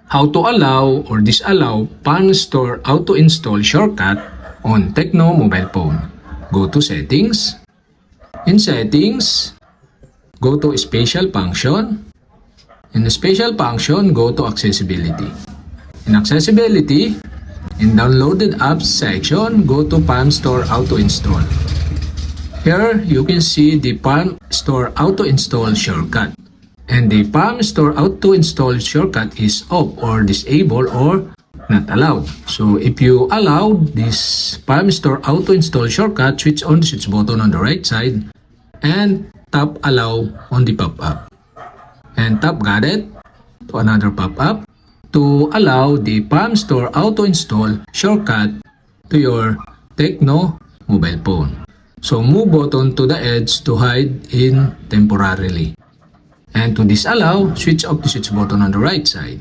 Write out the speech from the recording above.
how to allow or disallow Palm Store auto-install shortcut on Tecno mobile phone. Go to Settings. In Settings, go to Special Function. In the Special Function, go to Accessibility. In Accessibility, in Downloaded Apps section, go to Palm Store Auto-Install. Here, you can see the Palm Store Auto-Install shortcut. And the Palm Store Auto-Install shortcut is off or disabled or not allowed. So if you allow this Palm Store Auto-Install shortcut, switch on the switch button on the right side and tap Allow on the pop-up. And tap Got It to another pop-up to allow the Palm Store Auto-Install shortcut to your Tecno mobile phone. So move button to the edge to hide in temporarily. And to disallow, switch off the switch button on the right side.